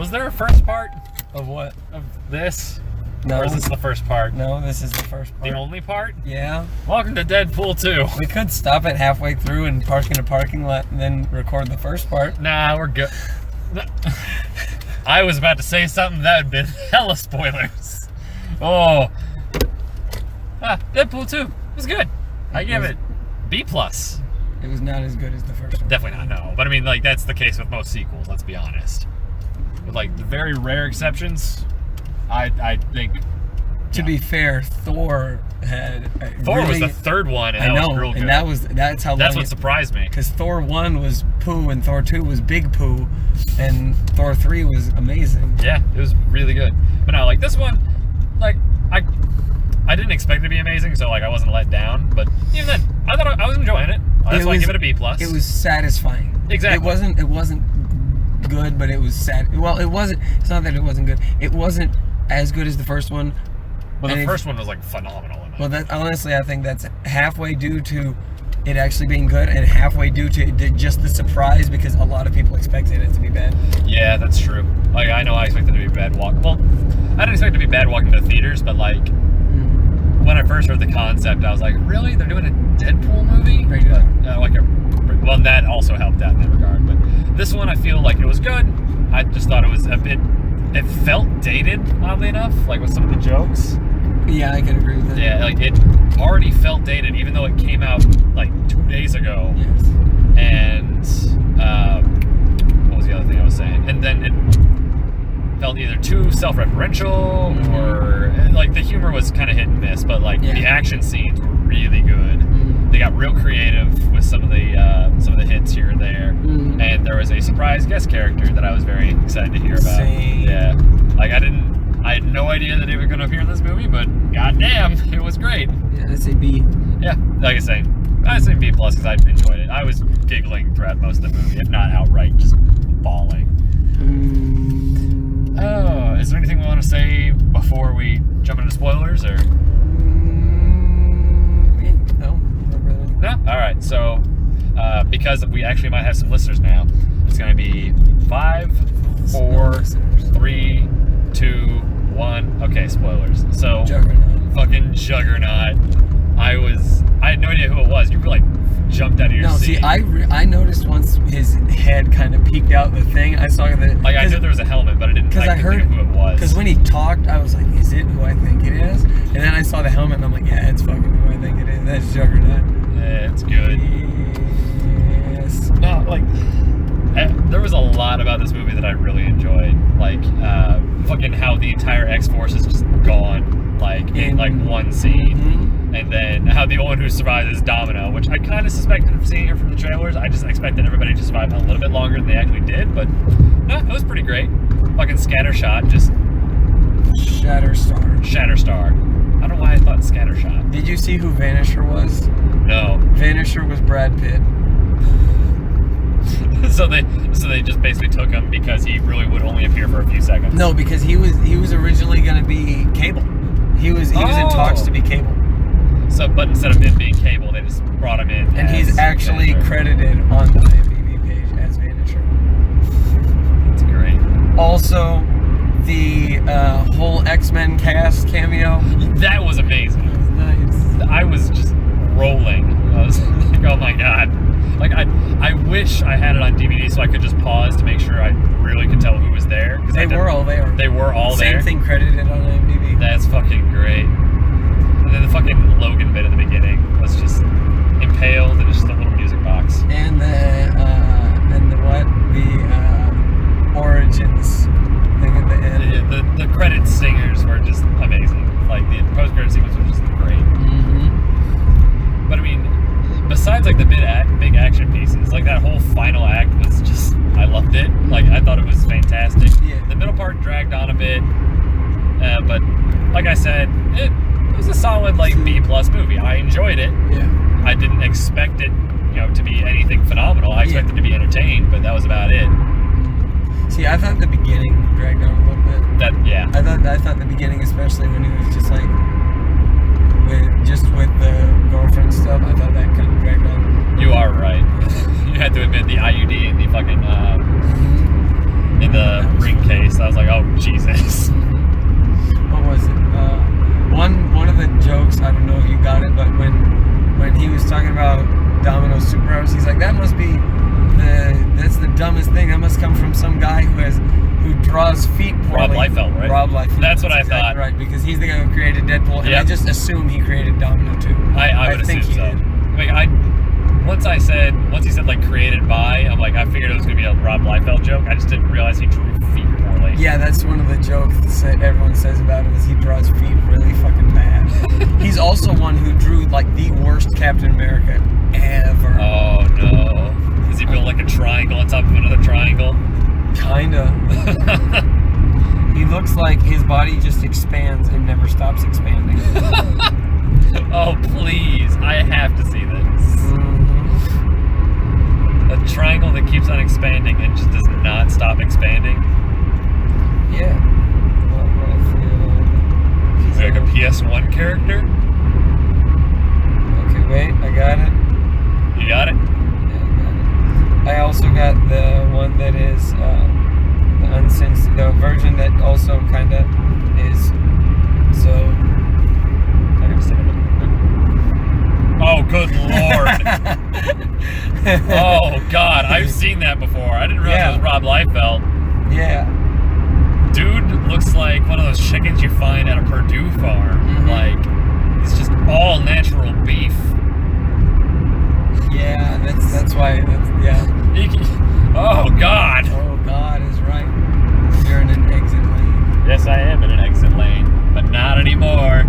Was there a first part of what? Of this? No. Or is this the first part? No, this is the first part. The only part? Yeah. Welcome to Deadpool 2. We could stop it halfway through and park in a parking lot and then record the first part. Nah, we're good. I was about to say something that would been hella spoilers. Oh. Deadpool 2 was good. I give it B+. It was not as good as the first one. Definitely not, no. But I mean, like, that's the case with most sequels, let's be honest. With, like, the very rare exceptions, I think... To be fair, Thor had... Thor was the third one, and that was real good. And that's what surprised me. Because Thor 1 was poo, and Thor 2 was big poo, and Thor 3 was amazing. Yeah, it was really good. But no, like, this one, like, I didn't expect it to be amazing, so, like, I wasn't let down. But even then, I thought I was enjoying it. That's why I give it a B+. It was satisfying. Exactly. It wasn't good, but it was sad. Well, it wasn't. It's not that it wasn't good. It wasn't as good as the first one. But the first one was, like, phenomenal. Well, honestly, I think that's halfway due to it actually being good, and halfway due to just the surprise because a lot of people expected it to be bad. Yeah, that's true. Like, I know I expected it to be bad walk. Well, I didn't expect it to be bad walking to theaters, but, like, when I first heard the concept, I was like, really? They're doing a Deadpool movie? Pretty good. Well, that also helped out in that regard. But this one, I feel like it was good. I just thought it was a bit... It felt dated, oddly enough, like with some of the jokes. Yeah, I can agree with that. Yeah, like it already felt dated, even though it came out like 2 days ago. Yes. And what was the other thing I was saying? And then it felt either too self-referential or like the humor was kind of hit and miss, but like the action scenes were really good. They got real creative with some of the hits here and there, and there was a surprise guest character that I was very excited to hear about. Same. Yeah, like I had no idea that he was going to appear in this movie, but goddamn, it was great. Yeah, I say B. Yeah, like I say B+ because I enjoyed it. I was giggling throughout most of the movie, if not outright just bawling. Oh, is there anything we want to say before we jump into spoilers, or? No, not really. No? Alright, so because we actually might have some listeners now, it's going to be 5, 4, 3, 2, 1. Okay, spoilers. So, Juggernaut. Fucking Juggernaut. I had no idea who it was. You were like jumped out of your seat. See, I noticed once his head kind of peeked out the thing. I saw that. Like, I knew there was a helmet, but I didn't think who it was. Because when he talked, I was like, is it who I think it is? And then I saw the helmet, and I'm like, yeah, it's fucking who I think it is. That's Juggernaut. Yeah, it's good. Yes. No, like, there was a lot about this movie that I really enjoyed. Like, fucking how the entire X-Force is just gone, like, in like one scene. And then how the only one who survived is Domino, which I kind of suspected from seeing her from the trailers. I just expected everybody to survive a little bit longer than they actually did, but no, it was pretty great. Fucking Scattershot, just... Shatterstar. I don't know why I thought Scattershot. Did you see who Vanisher was? No. Vanisher was Brad Pitt. So they just basically took him because he really would only appear for a few seconds. No, because he was originally going to be Cable. He was in talks to be Cable. So, but instead of him being Cable, they just brought him in. And he's actually credited on the IMDb page as Vanisher. That's great. Also, the whole X-Men cast cameo. That was amazing. That was nice. I was just rolling. I was like, oh my god. Like, I wish I had it on DVD so I could just pause to make sure I really could tell who was there. They were all there. They were all there? Same thing credited on IMDb. That's fucking great. And then the fucking Logan bit at the beginning was just impaled in just a little music box. And the Origins thing at the end. The credits singers were just amazing. Like, the post-credit sequence was just great. But I mean, besides like the big action pieces, like that whole final act was just, I loved it. Like, I thought it was fantastic. Yeah. The middle part dragged on a bit, but like I said, it was a solid like B+ movie. I enjoyed it. Yeah. I didn't expect it, to be anything phenomenal. I expected to be entertained, but that was about it. See, I thought the beginning dragged on a little bit. I thought the beginning, especially when he was just like with the girlfriend stuff, I thought that kind of dragged on. You are right. You had to admit the IUD and the fucking in the ring case. I was like, oh Jesus. What was it? One of the jokes, I don't know if you got it, but when he was talking about Domino's Superheroes, he's like, that's the dumbest thing. That must come from some guy who draws feet poorly. Rob Liefeld, right? Rob Liefeld. That's what I exactly thought. Right, because he's the guy who created Deadpool, and I just assume he created Domino too. I would think assume so. did. Wait, once he said like created by, I'm like, I figured it was gonna be a Rob Liefeld joke. I just didn't realize he drew feet poorly. Yeah, that's one of the jokes that everyone says about him is he draws feet really fucking bad. He's also one who drew like the worst Captain America ever. Oh no. Does he build like a triangle on top of another triangle? Kinda. He looks like his body just expands and never stops expanding. Oh please, I have to see this. Mm-hmm. A triangle that keeps on expanding and just does not stop expanding. Yeah. He's like a PS1 character. Okay, wait, I got it. You got it? Yeah, I got it. I also got the one that is the version that also kind of is so. I gotta say it. Oh, good lord. Oh god, I've seen that before. I didn't realize it was Rob Liefeld. Yeah. Dude looks like one of those chickens you find at a Purdue farm. Mm-hmm. Like, it's just all natural beef. Yeah, that's why. Oh god. Oh God is right. You're in an exit lane. Yes, I am in an exit lane, but not anymore.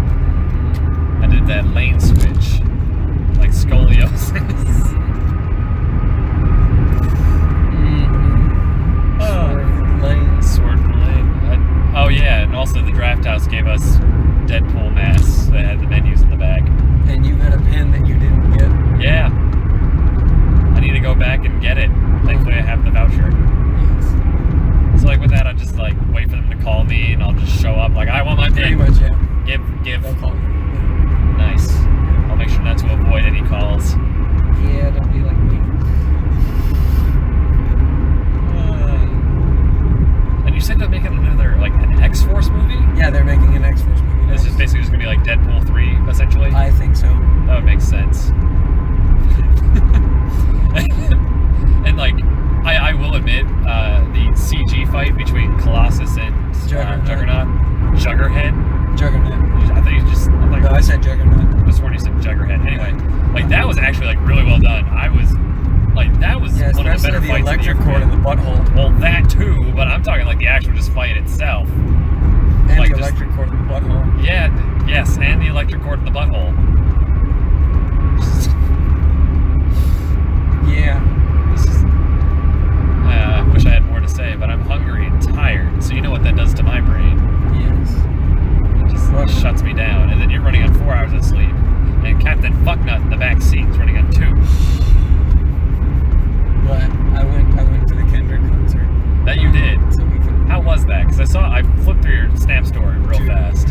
I did that lane switch, like scoliosis. Sword lane. Oh yeah, and also the Draft House gave us Deadpool masks that had the menus in the back. And you got a pen that you didn't get. Yeah. I need to go back and get it. Thankfully I have the voucher. Yes. So like with that, I'll just like wait for them to call me and I'll just show up like, I want my Pretty pen. much, yeah. Give. They'll call you. Nice. I'll make sure not to avoid any calls. Yeah, don't be like me. And you said they're making another, like, an X-Force movie? Yeah, they're making an X-Force movie. This is basically just gonna be like Deadpool 3, essentially? I think so. That would make sense. And like, I will admit, the CG fight between Colossus and Juggernaut. I thought you just. No, I said Juggernaut. I sworn you said Juggerhead. Anyway, like that was actually like really well done. That was one of the better the fights electric in the cord in the butthole. Well, that too, but I'm talking like the actual just fight itself. And like the electric cord in the butthole. Yeah, yes, and the electric cord in the butthole. Yeah. I wish I had more to say, but I'm hungry and tired, so you know what that does to my brain. Yes. It just shuts me down, and then you're running on 4 hours of sleep, and Captain Fucknut in the back seat is running on 2. But I went to the Kendrick concert. That you did. So we could. How was that? Because I flipped through your Snap story real fast.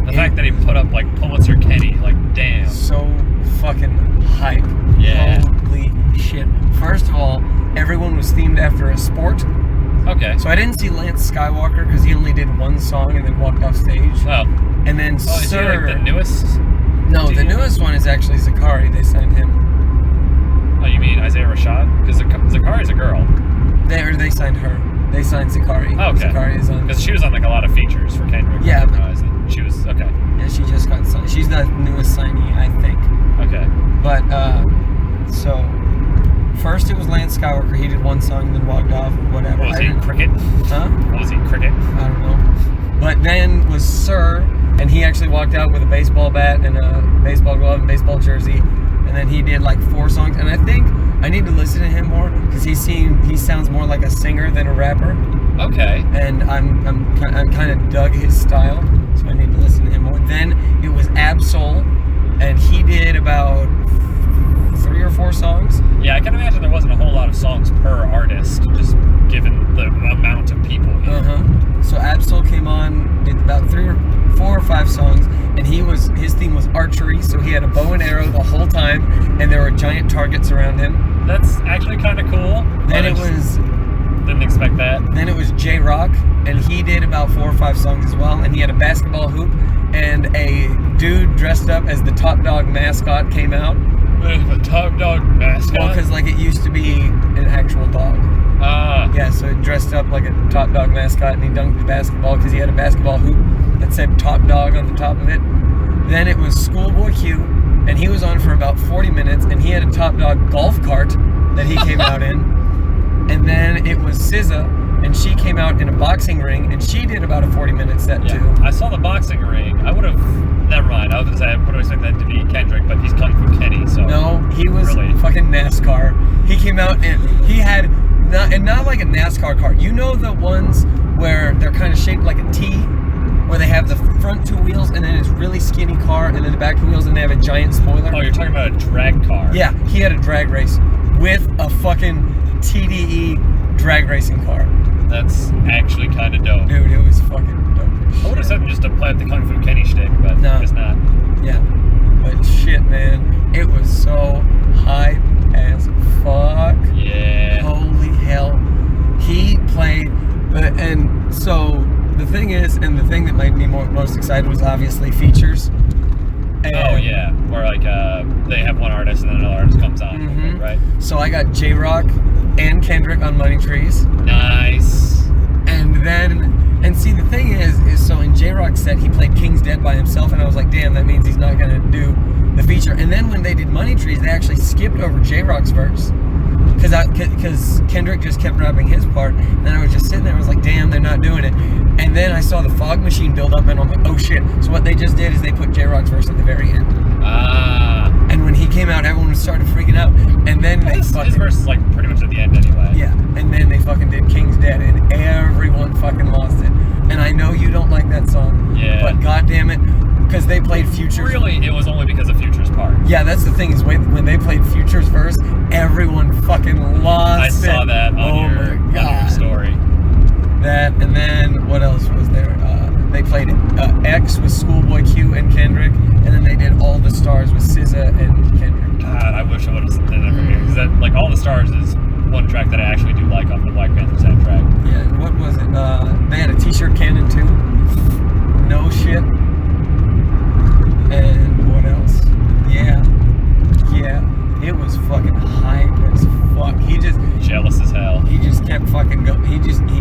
The fact that he put up like Pulitzer Kenny, like damn. So fucking hype. Yeah. Holy shit. First of all, everyone was themed after a sport. Okay. So I didn't see Lance Skywalker because he only did one song and then walked off stage. Oh. And then is he like the newest? No, the newest one is actually Zakari. They signed him. Oh, you mean Isaiah Rashad? Because Zakari's a girl. They signed her. They signed Zakari. Oh, okay. Zakari is on. Because she was on like a lot of features for Kendrick. Yeah, but she was okay. Yeah, she just got signed. She's the newest signee, I think. Okay. But so first it was Lance Skywalker. He did one song and then walked off. Whatever. Was he cricket? Huh? Was he cricket? I don't know. But then was Sir, and he actually walked out with a baseball bat and a baseball glove and baseball jersey, and then he did like 4 songs. And I think I need to listen to him more because he sounds more like a singer than a rapper. Okay. And I'm kind of dug his style, so I need to listen to him more. Then it was Absol, and he did about 3 or 4 songs. Yeah, I can imagine there wasn't a whole lot of songs per artist, just given the amount of people here. So Absol came on, did about 4 or 5 songs, and his theme was archery, so he had a bow and arrow the whole time, and there were giant targets around him. That's actually kind of cool. Then it was Didn't expect that. Then it was J-Rock, and he did about 4 or 5 songs as well. And he had a basketball hoop, and a dude dressed up as the Top Dog mascot came out. The Top Dog mascot? Well, because like it used to be an actual dog. Ah. Yeah, so it dressed up like a Top Dog mascot, and he dunked the basketball because he had a basketball hoop that said Top Dog on the top of it. Then it was Schoolboy Q, and he was on for about 40 minutes, and he had a Top Dog golf cart that he came out in. And then it was SZA, and she came out in a boxing ring, and she did about a 40-minute set too. I saw the boxing ring. I would have. Never mind. I was gonna say I would have expected that to be Kendrick, but he's Kung Fu Kenny, so. No, he was really fucking NASCAR. He came out and he had not like a NASCAR car. You know the ones where they're kind of shaped like a T, where they have the front 2 wheels and then it's really skinny car, and then the back 2 wheels and they have a giant spoiler. Oh, you're talking about a drag car. Yeah, he had a drag race with a fucking TDE drag racing car. That's actually kind of dope. Dude, it was fucking dope. I would have said just to play up the Kung Fu Kenny shtick, but No. it's not. Yeah, but shit, man, it was so hype as fuck. Yeah. Holy hell. He played, and so the thing is, and the thing that made me most excited was obviously features. And Oh yeah, where like they have one artist and then another artist comes on, right? So I got J-Rock and Kendrick on Money Trees. Nice. And see, the thing is so in J-Rock's set, he played King's Dead by himself, and I was like, damn, that means he's not gonna do the feature. And then when they did Money Trees, they actually skipped over J-Rock's verse. Because Kendrick just kept rapping his part, and then I was just sitting there, I was like, damn, they're not doing it. And then I saw the fog machine build up, and I'm like, oh shit. So what they just did is they put J-Rock's verse at the very end. Ah. And when he came out, everyone started freaking out. And then His verse is like pretty much at the end anyway. Yeah, and then they fucking did King's Dead, and everyone fucking lost it. And I know you don't like that song, but goddamn it, because they played Future's. Really, it was only because of Future's part. Yeah, that's the thing is when they played Future's verse, everyone fucking lost it. I saw that on your story. That, and then what else was there? They played X with Schoolboy Q and Kendrick, and then they did All the Stars with SZA and Kendrick. God, I wish I would have done that for here, because that, like, All the Stars is one track that I actually do like off the Black Panther soundtrack. Yeah, and what was it? They had a T-shirt cannon too. No shit. And what else? Yeah, it was fucking hype as fuck. He just Jealous as hell. He just kept fucking going. He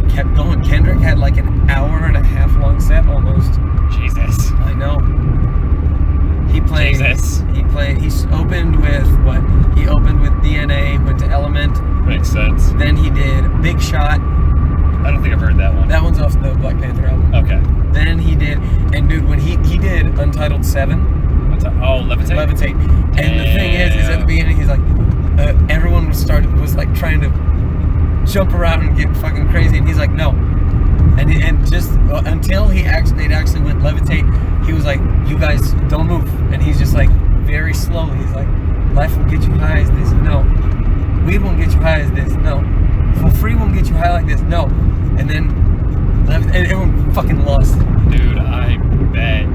kept going. Kendrick had like an hour-and-a-half long set almost. Jesus. I know. He played. Jesus. He opened with what? He opened with DNA. Went to Element. Makes sense. Then he did Big Shot. I don't think I've heard that one. That one's off the Black Panther album. Okay. Then he did, and dude, when he did Untitled 7. Levitate? Levitate. And the thing is at the beginning, he's like, everyone was like trying to jump around and get fucking crazy, and he's like, no. And just until they'd actually went Levitate, he was like, you guys don't move. And he's just like, very slowly, he's like, life will get you high as this, no. Weed won't get you high as this, no. For free won't get you high like this, no. And then, and everyone fucking lost. Dude, I bet.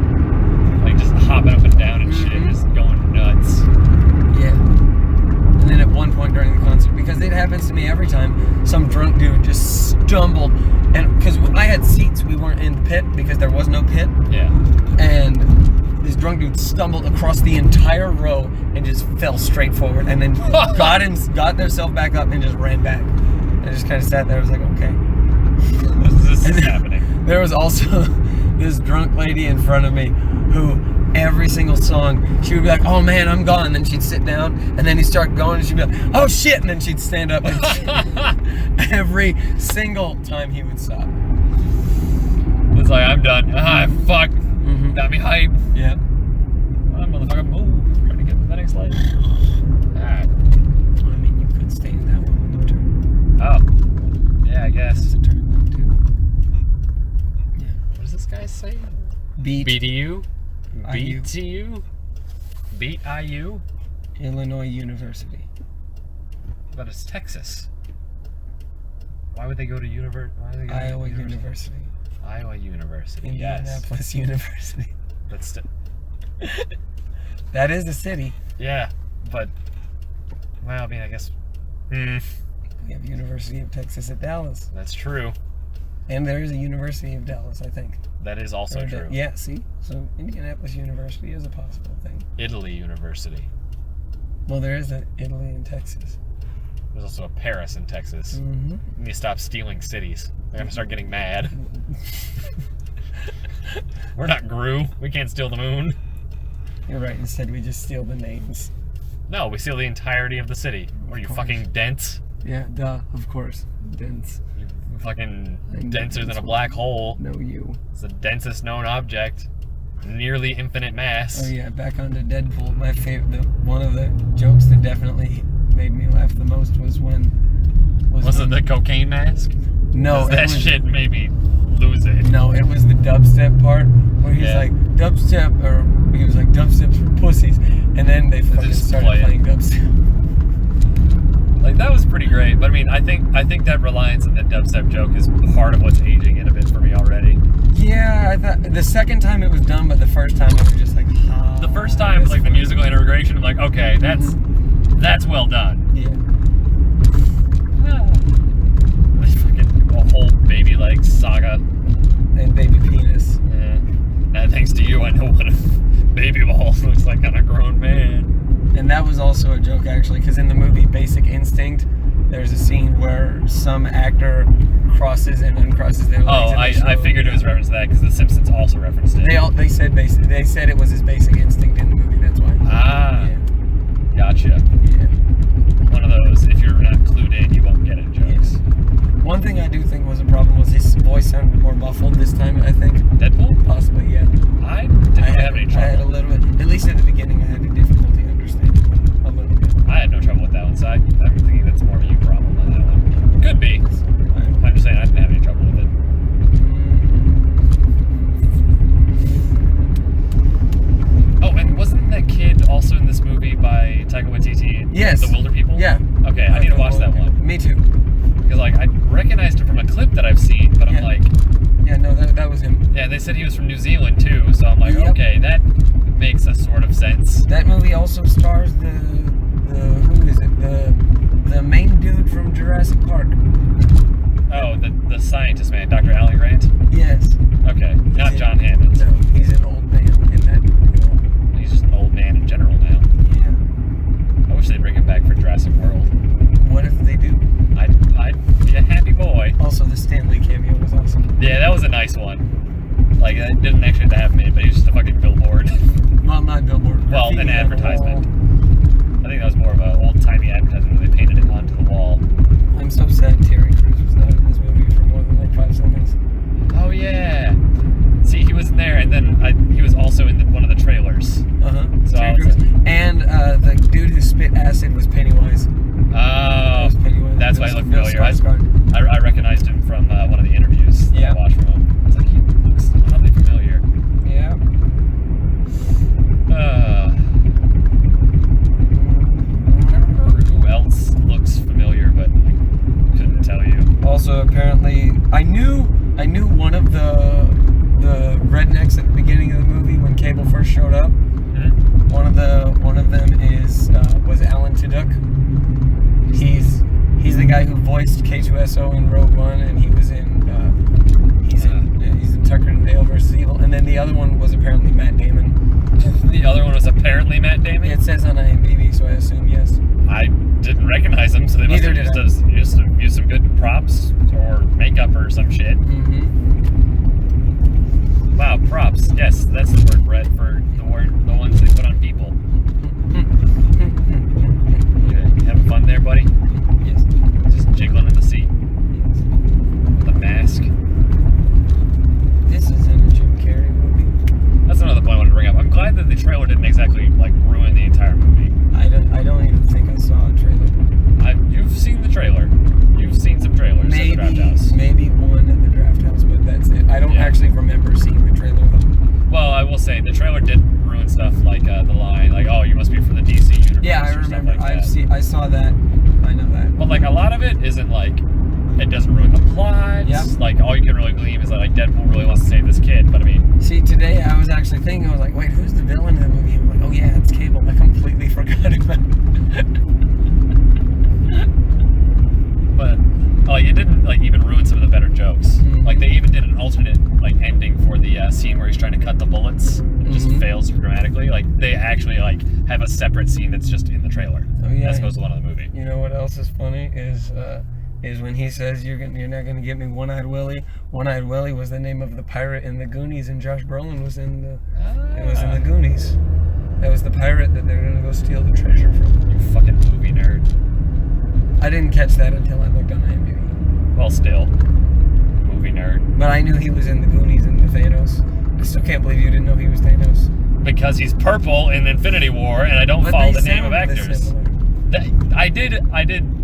Like, just hopping up and down and shit, just going nuts. Yeah. And then at one point during the concert, because it happens to me every time, some drunk dude just stumbled. And because I had seats, we weren't in the pit because there was no pit. Yeah. And this drunk dude stumbled across the entire row and just fell straight forward, and then got themselves back up and just ran back. I just kind of sat there. I was like, okay. This is happening. There was also this drunk lady in front of me who every single song she would be like, oh man, I'm gone. And then she'd sit down, and then he'd start going, and she'd be like, oh shit, and then she'd stand up. And every single time he would stop. It's like, I'm done. Fuck. Got me hype. Yeah. Motherfucker, move. Trying to get to the next light. Alright. I mean, you could stay in that one when you turn. Oh. Yeah, I guess. Turn 2. Yeah. What does this guy say? BTU. BTU? Beat IU? Illinois University. But it's Texas. Why would they go to Iowa University. Iowa University, Indianapolis University. That's that is a city. Yeah, but well, I mean, I guess. We have University of Texas at Dallas. That's true. And there is a University of Dallas, I think. That is also true. Yeah, see? So Indianapolis University is a possible thing. Italy University. Well, there is an Italy in Texas. There's also a Paris in Texas. Mm-hmm. We need to stop stealing cities. They're going to start getting mad. We're not Gru. We can't steal the moon. You're right. Instead, we just steal the names. No, we steal the entirety of the city. Or you fucking dense. Yeah, duh. Of course. Dense. You fucking I'm denser dense than a black hole. No, you. It's the densest known object. Nearly infinite mass. Oh yeah, back onto Deadpool. My favorite, one of the jokes that definitely made me laugh the most was when... Was it the cocaine mask? No, that shit made me lose it. No, it was the dubstep part where he's like, dubstep, or he was like, dubstep's for pussies. And then they fucking started playing dubstep. Like, that was pretty great. But I mean, I think that reliance on that dubstep joke is part of what's aging it a bit for me already. Yeah, I thought the second time it was done, but the first time it was just like, oh, the first time was like the musical integration. I'm like, okay, that's well done. Yeah. Fucking a whole baby leg saga. And baby penis. Yeah. And thanks to you, I know what a baby ball looks like on a grown man. And that was also a joke, actually, because in the movie Basic Instinct, there's a scene where some actor crosses and uncrosses their legs. I figured it was reference to that because The Simpsons also referenced it. They said it was his basic instinct in the movie. That's why. Ah, yeah. Gotcha. Yeah. One of those, if you're not clued in, you won't get it jokes. Yes. One thing I do think was a problem was his voice sounded more muffled this time, I think. Deadpool? Possibly, yeah. I didn't have any trouble. I had a little bit, at least at the beginning, I had a difficulty understanding him a little bit. I had no trouble with that one, so I'm thinking that's more of a you problem on that one. Could be. I'm just saying I didn't have any trouble with it. Oh, and wasn't that kid also in this movie by Taika Waititi? Yes. The Wilder People? Yeah. Okay, I need to watch that one. Me too. Because, like, I recognized him from a clip that I've seen, but I'm like... Yeah, no, that was him. Yeah, they said he was from New Zealand, too, so I'm like, okay, that makes a sort of sense. That movie also stars who is it? The main dude from Jurassic Park. Oh, the scientist man, Dr. Alan Grant? Yes. Okay, not John Hammond. No, he's an old man in that movie. He's just an old man in general now. Yeah. I wish they'd bring him back for Jurassic World. What if they do? I'd be a happy boy. Also, the Stanley cameo was awesome. Yeah, that was a nice one. Like, I didn't actually have to have him in, but he was just a fucking billboard. Well, not billboard. Well, an advertisement. I think that was more of an old-timey advertisement where they painted it onto the wall. I'm so sad Terry Crews was not in this movie for more than like 5 seconds. Oh, yeah. See, he was in there, and then he was also in one of the trailers. Uh-huh. So Terry Crews. And the dude who spit acid was Pennywise. Oh, Pennywise. that's why he looked familiar. I recognized him from one of the interviews that I watched from him. It's like, he looks oddly familiar. Yeah. I don't remember who else looks familiar, but I couldn't tell you. Also, apparently, I knew one of the rednecks at the beginning of the movie when Cable first showed up. Mm-hmm. One of them was Alan Tudyk. He's the guy who voiced K2SO in Rogue One, and he was in he's in Tucker and Dale vs. Evil. And then the other one was apparently Matt Damon. The other one was apparently Matt Damon? It says on IMDb, so I assume yes. I didn't recognize him, so they must have just used some good props or makeup or some shit. Mm-hmm. Wow, props. Yes, that's the word, Brett, for the ones they put on people. You having fun there, buddy? Yes. Just jiggling in the seat. Yes. With a mask. This is in a Jim Carrey movie. That's another point I wanted to bring up. I'm glad that the trailer didn't exactly like ruin the entire movie. I don't even think I saw a trailer. You've seen the trailer. You've seen some trailers at the Draft House. Maybe one at the Draft House, but that's it. I don't actually remember seeing the trailer though. Well, I will say the trailer did ruin stuff like the line, like, "Oh, you must be from the DC universe." Yeah, I remember. Like I saw that. I know that. But like a lot of it isn't like it doesn't ruin the plot. Yeah. Like all you can really glean is that like Deadpool really wants to save this kid. But I mean, see, today I was actually thinking, I was like, wait, who's the villain in the movie? I'm like, oh yeah, it's Cable. I completely forgot about it. but like it didn't like even ruin some of the better jokes. Like they even did an alternate like ending for the scene where he's trying to cut the bullets and it just fails dramatically. Like they actually like have a separate scene that's just in the trailer. Oh yeah. As opposed to one of the movie. You know what else is funny is when he says you're not gonna get me One-Eyed Willie. One-Eyed Willie was the name of the pirate in the Goonies, and Josh Brolin was in the Goonies. That was the pirate that they're gonna go steal the treasure from. You fucking movie nerd. I didn't catch that until I looked on IMDb. Well, still, movie nerd. But I knew he was in the Goonies and the Thanos. I still can't believe you didn't know he was Thanos. Because he's purple in Infinity War, and I don't follow the name of actors. I did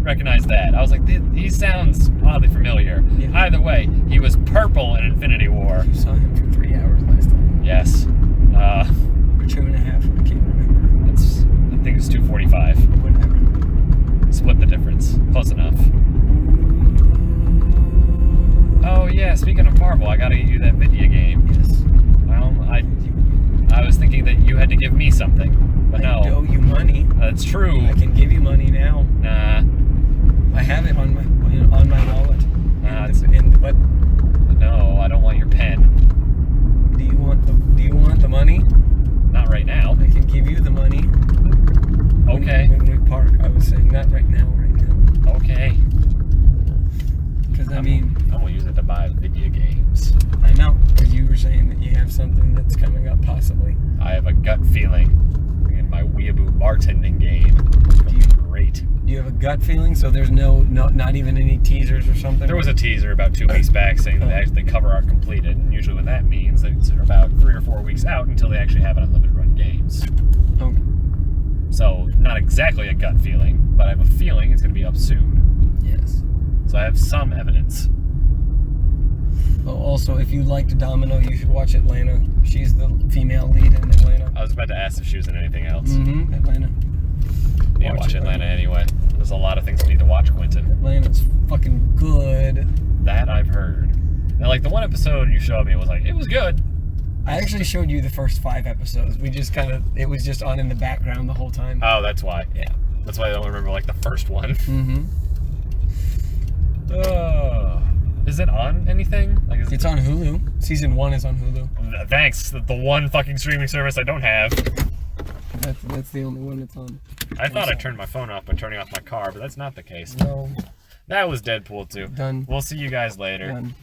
recognize that. I was like, he sounds oddly familiar. Yeah. Either way, he was purple in Infinity War. You saw him for 3 hours last time. Yes. Or 2.5. I can't remember. I think it's 2:45. Whatever. Split the difference. Close enough. Oh yeah, speaking of Marvel, I gotta get you that video game. Yes. Well, I was thinking that you had to give me something, but no. I owe you money. That's true. I can give you money now. Nah. I have it on my wallet. Nah, but no, I don't want your pen. Do you want the money? Not right now. I can give you the money. Okay. When we park, I was saying not right now. Right now. Okay. Because I'm gonna use it to buy video games. I know, because you were saying that you have something that's coming up possibly. I have a gut feeling in my weeaboo bartending game. It's gonna be great. Do you have a gut feeling? So there's not even any teasers or something? There was a teaser about 2 weeks back saying that the cover art completed, and usually what that means is they're about 3 or 4 weeks out until they actually have an unlimited run games. Okay. So not exactly a gut feeling, but I have a feeling it's gonna be up soon. Yes. So I have some evidence. Oh, also, if you liked Domino, you should watch Atlanta. She's the female lead in Atlanta. I was about to ask if she was in anything else. Atlanta. Need to watch Atlanta anyway. There's a lot of things I need to watch, Quentin. Atlanta's fucking good. That I've heard. Now, like the one episode you showed me was like, it was good. I actually showed you the first 5 episodes. We just it was just on in the background the whole time. Oh, that's why. Yeah. That's why I don't remember like the first one. Is it on anything? Like, it's on Hulu. Season 1 is on Hulu. Thanks. The one fucking streaming service I don't have. That's the only one that's on. I thought I turned my phone off by turning off my car, but that's not the case. No. That was Deadpool 2. Done. We'll see you guys later. Done.